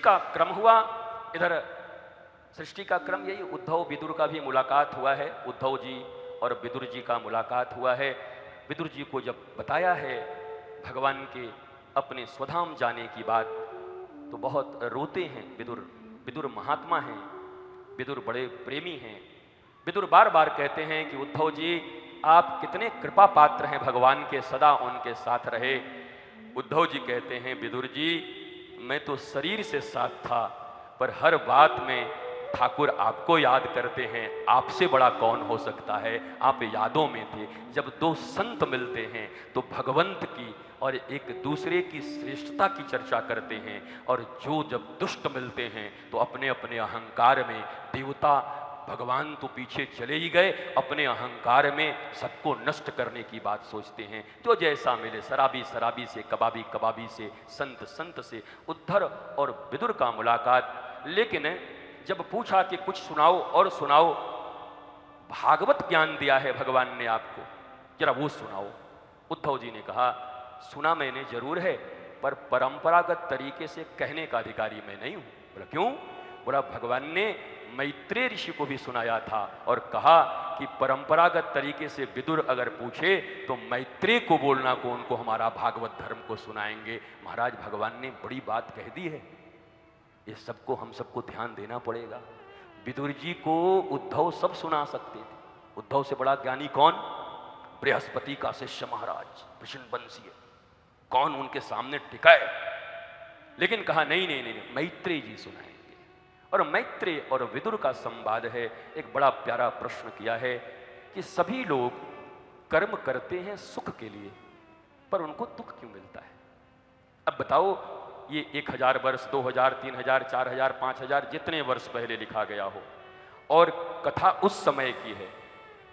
का क्रम हुआ। इधर सृष्टि का क्रम यही, उद्धव विदुर का भी मुलाकात हुआ है, उद्धव जी और विदुर जी का मुलाकात हुआ है। विदुर जी को जब बताया है भगवान के अपने स्वधाम जाने की बात, तो बहुत रोते हैं विदुर। विदुर महात्मा हैं, विदुर बड़े प्रेमी हैं। विदुर बार बार कहते हैं कि उद्धव जी आप कितने कृपा पात्र हैं, भगवान के सदा उनके साथ रहे। उद्धव जी कहते हैं विदुर जी मैं तो शरीर से साथ था, पर हर बात में ठाकुर आपको याद करते हैं, आपसे बड़ा कौन हो सकता है, आप यादों में थे। जब दो संत मिलते हैं तो भगवंत की और एक दूसरे की श्रेष्ठता की चर्चा करते हैं, और जो जब दुष्ट मिलते हैं तो अपने अपने अहंकार में, देवता भगवान तो पीछे चले ही गए, अपने अहंकार में सबको नष्ट करने की बात सोचते हैं। जो जैसा मिले, शराबी शराबी से, कबाबी कबाबी से, संत संत से, उद्धव और विदुर का मुलाकात। लेकिन जब पूछा कि कुछ सुनाओ और सुनाओ, भागवत ज्ञान दिया है भगवान ने आपको, जरा वो सुनाओ। उद्धव जी ने कहा सुना मैंने जरूर है, पर परंपरागत तरीके से कहने का अधिकारी मैं नहीं हूं। बोला क्यों? बोला भगवान ने मैत्रेय ऋषि को भी सुनाया था और कहा कि परंपरागत तरीके से विदुर अगर पूछे तो मैत्रेय को बोलना को उनको हमारा भागवत धर्म को सुनाएंगे। महाराज भगवान ने बड़ी बात कह दी है, ये सबको हम सबको ध्यान देना पड़ेगा। विदुर जी को उद्धव सब सुना सकते थे, उद्धव से बड़ा ज्ञानी कौन? बृहस्पति का शिष्य महाराज वृषणवंशी, कौन उनके सामने टिकाए। लेकिन कहा नहीं नहीं नहीं, मैत्रेय जी सुनाएंगे। और मैत्रेय और विदुर का संवाद है। एक बड़ा प्यारा प्रश्न किया है कि सभी लोग कर्म करते हैं सुख के लिए, पर उनको दुख क्यों मिलता है? अब बताओ, ये 1000 वर्ष, 2000, 3000, 4000, 5000 जितने वर्ष पहले लिखा गया हो, और कथा उस समय की है,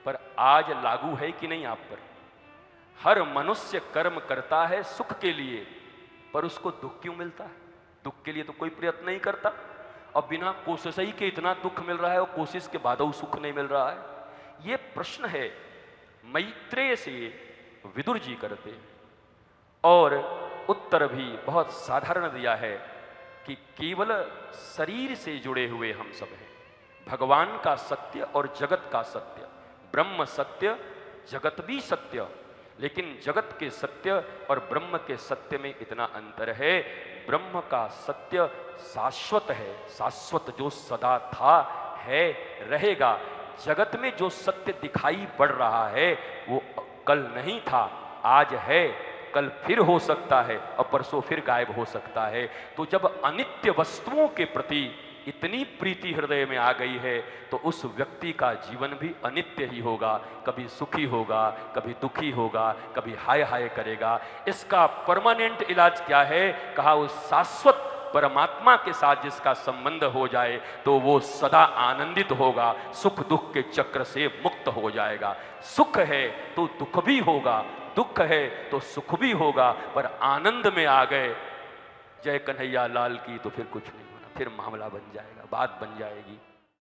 पर आज लागू है कि नहीं आप पर? हर मनुष्य कर्म करता है सुख के लिए, पर उसको दुख क्यों मिलता है? दुख के लिए तो कोई प्रयत्न नहीं करता, और बिना कोशिश ही के इतना दुख मिल रहा है, और कोशिश के बाद सुख नहीं मिल रहा है। ये प्रश्न है मैत्रेय से विदुर जी करते हैं, और उत्तर भी बहुत साधारण दिया है कि केवल शरीर से जुड़े हुए हम सब हैं। भगवान का सत्य और जगत का सत्य, ब्रह्म सत्य जगत भी सत्य, लेकिन जगत के सत्य और ब्रह्म के सत्य में इतना अंतर है। ब्रह्म का सत्य शाश्वत है, शाश्वत जो सदा था, है, रहेगा। जगत में जो सत्य दिखाई पड़ रहा है वो कल नहीं था, आज है, कल फिर हो सकता है, और परसों फिर गायब हो सकता है। तो जब अनित्य वस्तुओं के प्रति इतनी प्रीति हृदय में आ गई है तो उस व्यक्ति का जीवन भी अनित्य ही होगा। कभी सुखी होगा, कभी दुखी होगा, कभी हाय हाय करेगा। इसका परमानेंट इलाज क्या है? कहा उस शाश्वत परमात्मा के साथ जिसका संबंध हो जाए तो वो सदा आनंदित होगा, सुख दुख के चक्र से मुक्त हो जाएगा। सुख है तो दुख भी होगा, दुख है तो सुख भी होगा, पर आनंद में आ गए जय कन्हैया लाल की तो फिर कुछ नहीं होना, फिर मामला बन जाएगा, बात बन जाएगी।